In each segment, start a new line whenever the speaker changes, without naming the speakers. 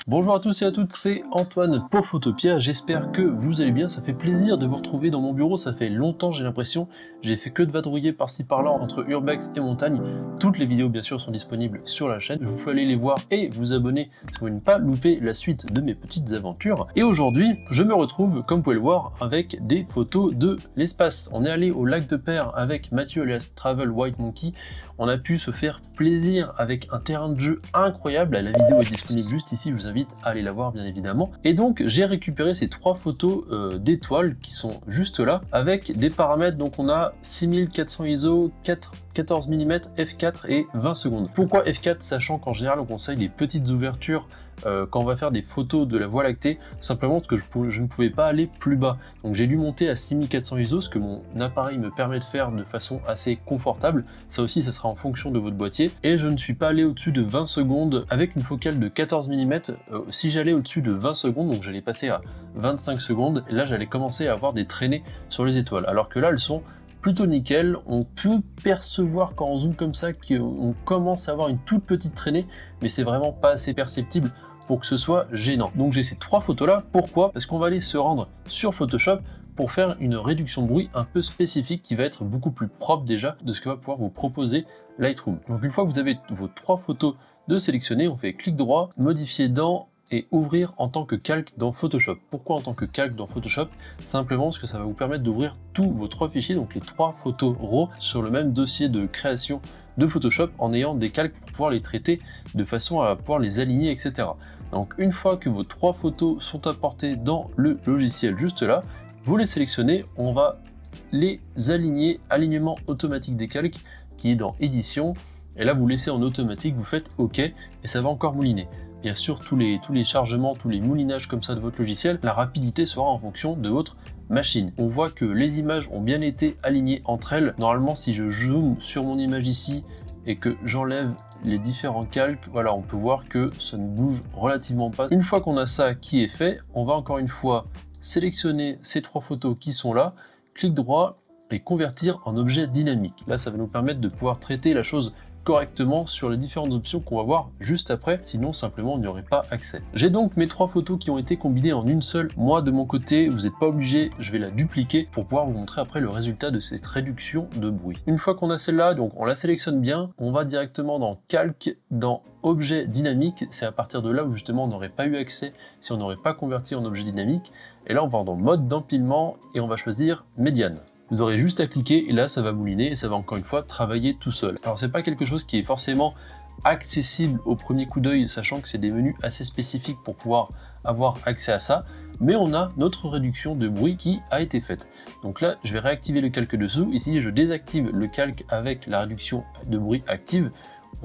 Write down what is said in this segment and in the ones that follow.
Bonjour à tous et à toutes, c'est Antoine pour Photopia, j'espère que vous allez bien, ça fait plaisir de vous retrouver dans mon bureau, ça fait longtemps j'ai l'impression, j'ai fait que de vadrouiller par-ci par-là entre urbex et montagne, toutes les vidéos bien sûr sont disponibles sur la chaîne, vous pouvez aller les voir et vous abonner pour ne pas louper la suite de mes petites aventures. Et aujourd'hui, je me retrouve, comme vous pouvez le voir, avec des photos de l'espace. On est allé au lac de Père avec Mathieu alias Travel White Monkey, on a pu se faire plaisir avec un terrain de jeu incroyable, la vidéo est disponible juste ici, je vous invite à aller la voir bien évidemment. Et donc j'ai récupéré ces trois photos d'étoiles qui sont juste là, avec des paramètres, donc on a 6400 ISO, 14 mm, f4 et 20 secondes. Pourquoi f4? Sachant qu'en général on conseille des petites ouvertures quand on va faire des photos de la Voie lactée, simplement parce que je ne pouvais pas aller plus bas. Donc j'ai dû monter à 6400 ISO, ce que mon appareil me permet de faire de façon assez confortable. Ça aussi, ça sera en fonction de votre boîtier. Et je ne suis pas allé au-dessus de 20 secondes avec une focale de 14 mm. Si j'allais au-dessus de 20 secondes, donc j'allais passer à 25 secondes, et là j'allais commencer à avoir des traînées sur les étoiles. Alors que là, elles sont plutôt nickel, on peut percevoir quand on zoome comme ça qu'on commence à avoir une toute petite traînée, mais c'est vraiment pas assez perceptible pour que ce soit gênant. Donc j'ai ces trois photos là, pourquoi? Parce qu'on va aller se rendre sur Photoshop pour faire une réduction de bruit un peu spécifique qui va être beaucoup plus propre déjà de ce que va pouvoir vous proposer Lightroom. Donc une fois que vous avez vos trois photos de sélectionner, on fait clic droit, modifier dans et ouvrir en tant que calque dans Photoshop. Pourquoi en tant que calque dans Photoshop? Simplement parce que ça va vous permettre d'ouvrir tous vos trois fichiers, donc les trois photos RAW sur le même dossier de création de Photoshop en ayant des calques pour pouvoir les traiter de façon à pouvoir les aligner, etc. Donc une fois que vos trois photos sont apportées dans le logiciel juste là, vous les sélectionnez, on va les aligner, alignement automatique des calques qui est dans édition, et là vous laissez en automatique, vous faites OK et ça va encore mouliner. Bien sûr, tous les chargements, tous les moulinages comme ça de votre logiciel, la rapidité sera en fonction de votre machine. On voit que les images ont bien été alignées entre elles. Normalement, si je zoome sur mon image ici et que j'enlève les différents calques, voilà, on peut voir que ça ne bouge relativement pas. Une fois qu'on a ça qui est fait, on va encore une fois sélectionner ces trois photos qui sont là, clic droit et convertir en objet dynamique. Là, ça va nous permettre de pouvoir traiter la chose correctement sur les différentes options qu'on va voir juste après, sinon simplement on n'y aurait pas accès. J'ai donc mes trois photos qui ont été combinées en une seule. Moi de mon côté, vous n'êtes pas obligé, je vais la dupliquer pour pouvoir vous montrer après le résultat de cette réduction de bruit. Une fois qu'on a celle-là, donc on la sélectionne bien, on va directement dans calque, dans objet dynamique, c'est à partir de là où justement on n'aurait pas eu accès si on n'aurait pas converti en objet dynamique. Et là on va dans mode d'empilement et on va choisir médiane. Vous aurez juste à cliquer et là ça va mouliner et ça va encore une fois travailler tout seul. Alors c'est pas quelque chose qui est forcément accessible au premier coup d'œil, sachant que c'est des menus assez spécifiques pour pouvoir avoir accès à ça, mais on a notre réduction de bruit qui a été faite. Donc là je vais réactiver le calque dessous, ici je désactive le calque avec la réduction de bruit active.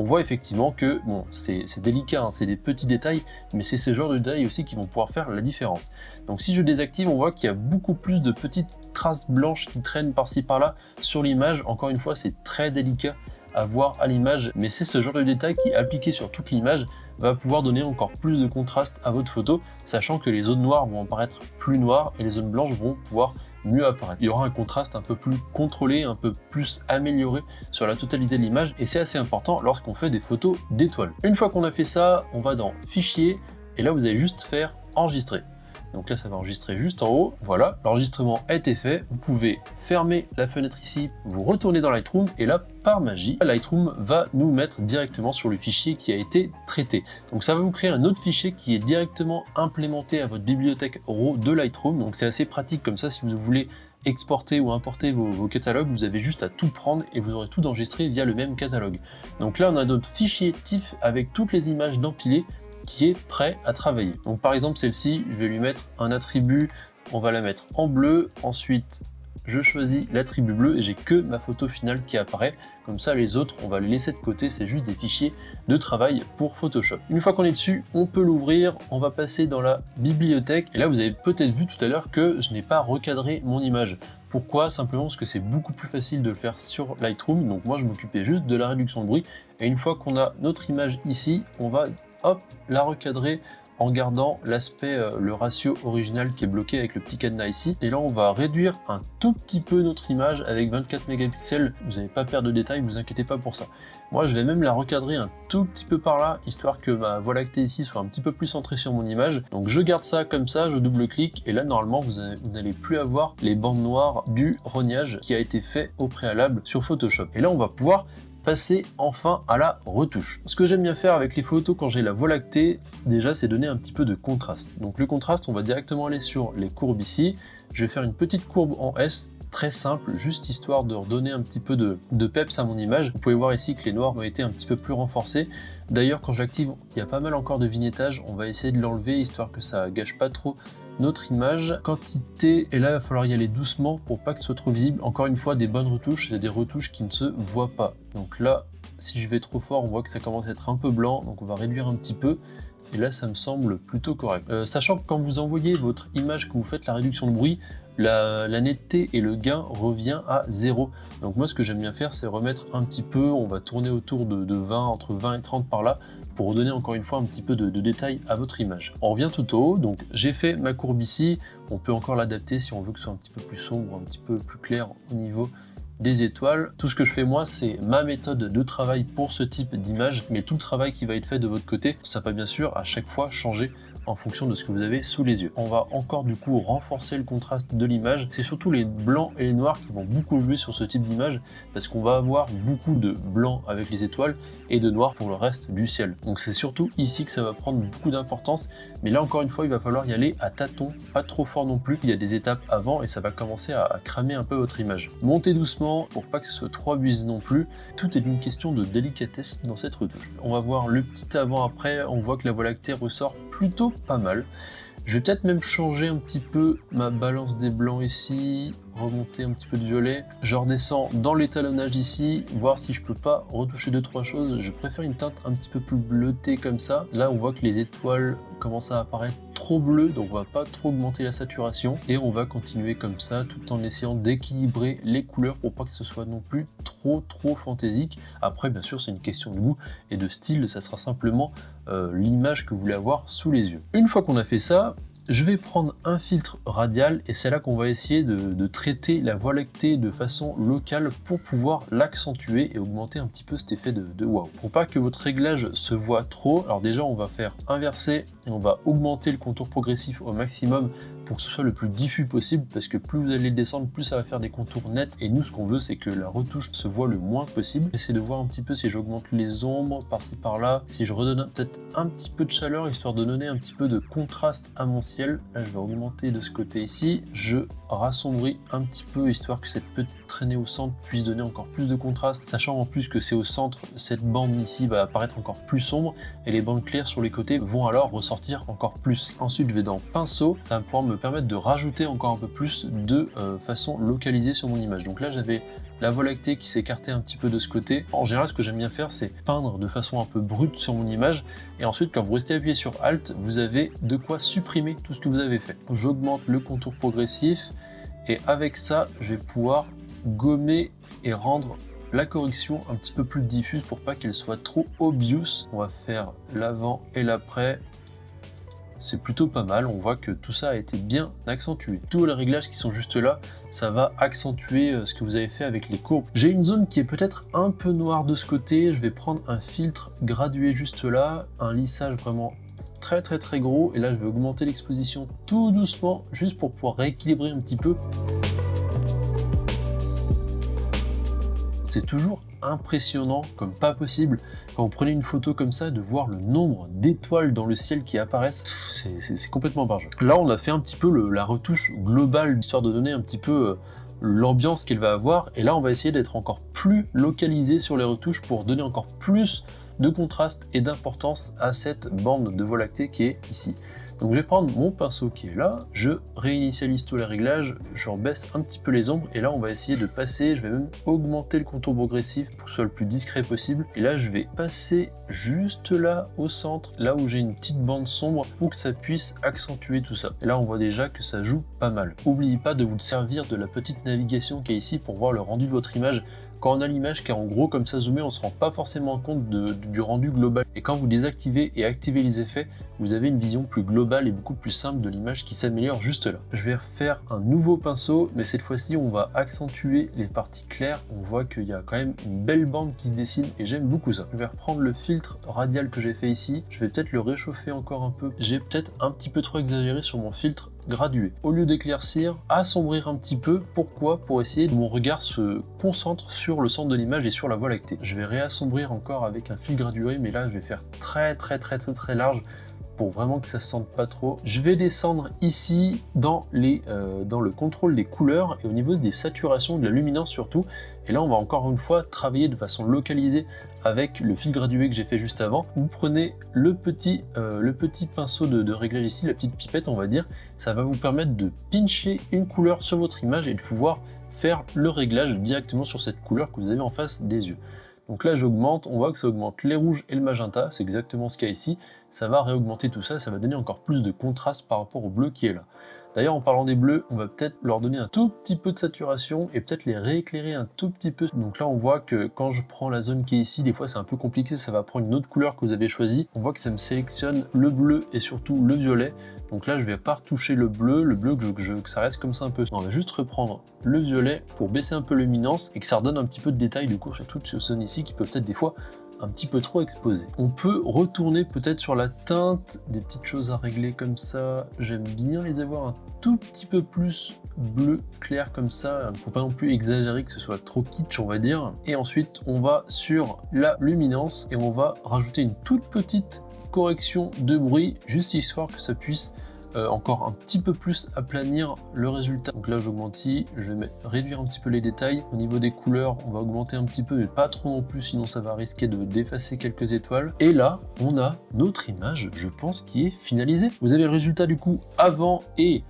On voit effectivement que, bon, c'est délicat, hein, c'est des petits détails, mais c'est ce genre de détails aussi qui vont pouvoir faire la différence. Donc si je désactive, on voit qu'il y a beaucoup plus de petites traces blanches qui traînent par-ci par-là sur l'image. Encore une fois, c'est très délicat à voir à l'image, mais c'est ce genre de détail qui, appliqué sur toute l'image, va pouvoir donner encore plus de contraste à votre photo, sachant que les zones noires vont apparaître plus noires et les zones blanches vont pouvoir mieux apparaître. Il y aura un contraste un peu plus contrôlé, un peu plus amélioré sur la totalité de l'image, et c'est assez important lorsqu'on fait des photos d'étoiles. Une fois qu'on a fait ça, on va dans Fichier, et là vous allez juste faire Enregistrer. Donc là ça va enregistrer juste en haut, voilà, l'enregistrement a été fait, vous pouvez fermer la fenêtre ici, vous retournez dans Lightroom, et là par magie, Lightroom va nous mettre directement sur le fichier qui a été traité. Donc ça va vous créer un autre fichier qui est directement implémenté à votre bibliothèque RAW de Lightroom, donc c'est assez pratique comme ça si vous voulez exporter ou importer vos catalogues, vous avez juste à tout prendre et vous aurez tout enregistré via le même catalogue. Donc là on a notre fichier TIFF avec toutes les images d'empilées qui est prêt à travailler. Donc par exemple celle-ci, je vais lui mettre un attribut, on va la mettre en bleu, ensuite je choisis l'attribut bleu et j'ai que ma photo finale qui apparaît. Comme ça les autres, on va les laisser de côté, c'est juste des fichiers de travail pour Photoshop. Une fois qu'on est dessus, on peut l'ouvrir, on va passer dans la bibliothèque. Et là vous avez peut-être vu tout à l'heure que je n'ai pas recadré mon image. Pourquoi? Simplement parce que c'est beaucoup plus facile de le faire sur Lightroom. Donc moi je m'occupais juste de la réduction de bruit. Et une fois qu'on a notre image ici, on va hop, la recadrer en gardant l'aspect, le ratio original qui est bloqué avec le petit cadenas ici. Et là on va réduire un tout petit peu notre image avec 24 mégapixels, vous n'allez pas perdre de détails, vous inquiétez pas pour ça. Moi je vais même la recadrer un tout petit peu par là, histoire que ma Voie lactée ici soit un petit peu plus centrée sur mon image. Donc je garde ça comme ça, je double-clique, et là normalement vous n'allez plus avoir les bandes noires du rognage qui a été fait au préalable sur Photoshop. Et là on va pouvoir passer enfin à la retouche. Ce que j'aime bien faire avec les photos quand j'ai la Voie lactée, déjà c'est donner un petit peu de contraste. Donc le contraste, on va directement aller sur les courbes ici. Je vais faire une petite courbe en S, très simple, juste histoire de redonner un petit peu de peps à mon image. Vous pouvez voir ici que les noirs ont été un petit peu plus renforcés. D'ailleurs quand je l'active, il y a pas mal encore de vignettage, on va essayer de l'enlever histoire que ça gâche pas trop notre image. Quantité, et là il va falloir y aller doucement pour pas que ce soit trop visible. Encore une fois, des bonnes retouches, c'est des retouches qui ne se voient pas. Donc là, si je vais trop fort, on voit que ça commence à être un peu blanc, donc on va réduire un petit peu. Et là, ça me semble plutôt correct. Sachant que quand vous envoyez votre image, que vous faites la réduction de bruit, la netteté et le gain revient à 0. Donc moi, ce que j'aime bien faire, c'est remettre un petit peu, on va tourner autour de 20, entre 20 et 30 par là, pour redonner encore une fois un petit peu de détail à votre image. On revient tout au haut, donc j'ai fait ma courbe ici, on peut encore l'adapter si on veut que ce soit un petit peu plus sombre, un petit peu plus clair au niveau des étoiles. Tout ce que je fais moi, c'est ma méthode de travail pour ce type d'image, mais tout le travail qui va être fait de votre côté, ça va bien sûr à chaque fois changer en fonction de ce que vous avez sous les yeux. On va encore du coup renforcer le contraste de l'image. C'est surtout les blancs et les noirs qui vont beaucoup jouer sur ce type d'image, parce qu'on va avoir beaucoup de blanc avec les étoiles et de noir pour le reste du ciel. Donc c'est surtout ici que ça va prendre beaucoup d'importance, mais là encore une fois il va falloir y aller à tâtons, pas trop fort non plus. Il y a des étapes avant et ça va commencer à cramer un peu votre image. Montez doucement pour pas que ce soit trop abusé non plus. Tout est une question de délicatesse dans cette retouche. On va voir le petit avant-après, on voit que la Voie lactée ressort plutôt pas mal. Je vais peut-être même changer un petit peu ma balance des blancs ici, remonter un petit peu de violet. Je redescends dans l'étalonnage ici, voir si je peux pas retoucher 2-3 choses. Je préfère une teinte un petit peu plus bleutée comme ça. Là on voit que les étoiles commencent à apparaître trop bleues, donc on va pas trop augmenter la saturation. Et on va continuer comme ça, tout en essayant d'équilibrer les couleurs pour pas que ce soit non plus trop fantaisique. Après bien sûr c'est une question de goût et de style, ça sera simplement l'image que vous voulez avoir sous les yeux. Une fois qu'on a fait ça, je vais prendre un filtre radial et c'est là qu'on va essayer de traiter la Voie lactée de façon locale pour pouvoir l'accentuer et augmenter un petit peu cet effet de waouh. Pour pas que votre réglage se voit trop, alors déjà on va faire inverser et on va augmenter le contour progressif au maximum pour que ce soit le plus diffus possible, parce que plus vous allez le descendre, plus ça va faire des contours nets, et nous ce qu'on veut c'est que la retouche se voit le moins possible. J'essaie de voir un petit peu si j'augmente les ombres par-ci par-là, si je redonne peut-être un petit peu de chaleur histoire de donner un petit peu de contraste à mon ciel. Là je vais augmenter de ce côté ici, je rassombris un petit peu histoire que cette petite traînée au centre puisse donner encore plus de contraste, sachant en plus que c'est au centre, cette bande ici va apparaître encore plus sombre et les bandes claires sur les côtés vont alors ressortir encore plus. Ensuite je vais dans pinceau, ça va pouvoir me permettre de rajouter encore un peu plus de façon localisée sur mon image. Donc là j'avais la Voie lactée qui s'écartait un petit peu de ce côté. En général ce que j'aime bien faire c'est peindre de façon un peu brute sur mon image, et ensuite quand vous restez appuyé sur Alt, vous avez de quoi supprimer tout ce que vous avez fait. J'augmente le contour progressif et avec ça je vais pouvoir gommer et rendre la correction un petit peu plus diffuse pour pas qu'elle soit trop obvious. On va faire l'avant et l'après. C'est plutôt pas mal, on voit que tout ça a été bien accentué. Tous les réglages qui sont juste là, ça va accentuer ce que vous avez fait avec les courbes. J'ai une zone qui est peut-être un peu noire de ce côté, je vais prendre un filtre gradué juste là, un lissage vraiment très gros, et là je vais augmenter l'exposition tout doucement, juste pour pouvoir rééquilibrer un petit peu. C'est toujours impressionnant comme pas possible quand vous prenez une photo comme ça, de voir le nombre d'étoiles dans le ciel qui apparaissent. C'est complètement barge. Là on a fait un petit peu la retouche globale, histoire de donner un petit peu l'ambiance qu'elle va avoir, et là on va essayer d'être encore plus localisé sur les retouches pour donner encore plus de contraste et d'importance à cette bande de Voie lactée qui est ici. Donc je vais prendre mon pinceau qui est là, je réinitialise tous les réglages, je rebaisse un petit peu les ombres, et là on va essayer de passer, je vais même augmenter le contour progressif pour que ce soit le plus discret possible, et là je vais passer juste là au centre, là où j'ai une petite bande sombre, pour que ça puisse accentuer tout ça. Et là on voit déjà que ça joue pas mal. N'oubliez pas de vous servir de la petite navigation qui est ici pour voir le rendu de votre image Quand on a l'image qui est en gros comme ça zoomé, on se rend pas forcément compte du rendu global. Et quand vous désactivez et activez les effets, vous avez une vision plus globale et beaucoup plus simple de l'image qui s'améliore juste là. Je vais refaire un nouveau pinceau, mais cette fois-ci on va accentuer les parties claires. On voit qu'il y a quand même une belle bande qui se dessine et j'aime beaucoup ça. Je vais reprendre le filtre radial que j'ai fait ici. Je vais peut-être le réchauffer encore un peu. J'ai peut-être un petit peu trop exagéré sur mon filtre gradué. Au lieu d'éclaircir, assombrir un petit peu. Pourquoi? Pour essayer que mon regard se concentre sur le centre de l'image et sur la Voie lactée. Je vais réassombrir encore avec un fil gradué, mais là je vais faire très large pour vraiment que ça se sente pas trop. Je vais descendre ici dans le contrôle des couleurs et au niveau des saturations, de la luminance surtout. Et là on va encore une fois travailler de façon localisée avec le fil gradué que j'ai fait juste avant. Vous prenez le petit pinceau de réglage ici, la petite pipette on va dire. Ça va vous permettre de pincher une couleur sur votre image et de pouvoir faire le réglage directement sur cette couleur que vous avez en face des yeux. Donc là j'augmente, on voit que ça augmente les rouges et le magenta, c'est exactement ce qu'il y a ici. Ça va réaugmenter tout ça, ça va donner encore plus de contraste par rapport au bleu qui est là. D'ailleurs en parlant des bleus, on va peut-être leur donner un tout petit peu de saturation et peut-être les rééclairer un tout petit peu. Donc là on voit que quand je prends la zone qui est ici, des fois c'est un peu compliqué, ça va prendre une autre couleur que vous avez choisie. On voit que ça me sélectionne le bleu et surtout le violet. Donc là je vais pas retoucher le bleu que ça reste comme ça un peu. On va juste reprendre le violet pour baisser un peu la luminance et que ça redonne un petit peu de détail du coup sur toutes ces zones ici qui peuvent être des fois un petit peu trop exposé. On peut retourner peut-être sur la teinte, des petites choses à régler comme ça. J'aime bien les avoir un tout petit peu plus bleu clair comme ça. Il ne faut pas non plus exagérer que ce soit trop kitsch on va dire. Et ensuite on va sur la luminance et on va rajouter une toute petite correction de bruit juste histoire que ça puisse encore un petit peu plus aplanir le résultat. Donc là j'augmente ici, je vais réduire un petit peu les détails. Au niveau des couleurs, on va augmenter un petit peu, mais pas trop non plus, sinon ça va risquer de d'effacer quelques étoiles. Et là, on a notre image, je pense, qui est finalisée. Vous avez le résultat du coup avant et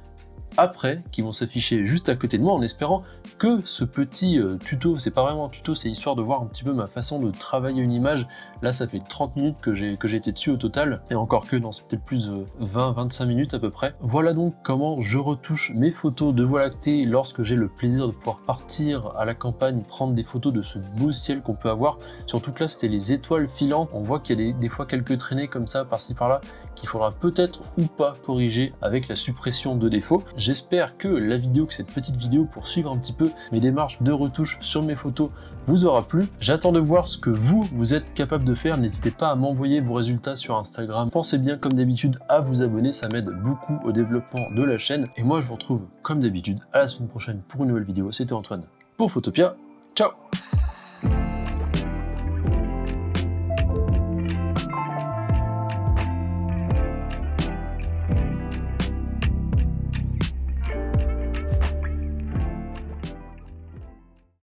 après qui vont s'afficher juste à côté de moi en espérant que ce petit tuto, c'est pas vraiment un tuto, c'est histoire de voir un petit peu ma façon de travailler une image. Là ça fait 30 minutes que j'ai été dessus au total, et encore que non, c'est peut-être plus 20-25 minutes à peu près. Voilà donc comment je retouche mes photos de Voie lactée lorsque j'ai le plaisir de pouvoir partir à la campagne, prendre des photos de ce beau ciel qu'on peut avoir. Surtout que là c'était les étoiles filantes, on voit qu'il y a des fois quelques traînées comme ça par-ci par-là qu'il faudra peut-être ou pas corriger avec la suppression de défauts. J'espère que la vidéo, que cette petite vidéo pour suivre un petit peu mes démarches de retouche sur mes photos vous aura plu. J'attends de voir ce que vous êtes capable de faire. N'hésitez pas à m'envoyer vos résultats sur Instagram. Pensez bien comme d'habitude à vous abonner, ça m'aide beaucoup au développement de la chaîne. Et moi je vous retrouve comme d'habitude à la semaine prochaine pour une nouvelle vidéo. C'était Antoine pour Photopia. Ciao!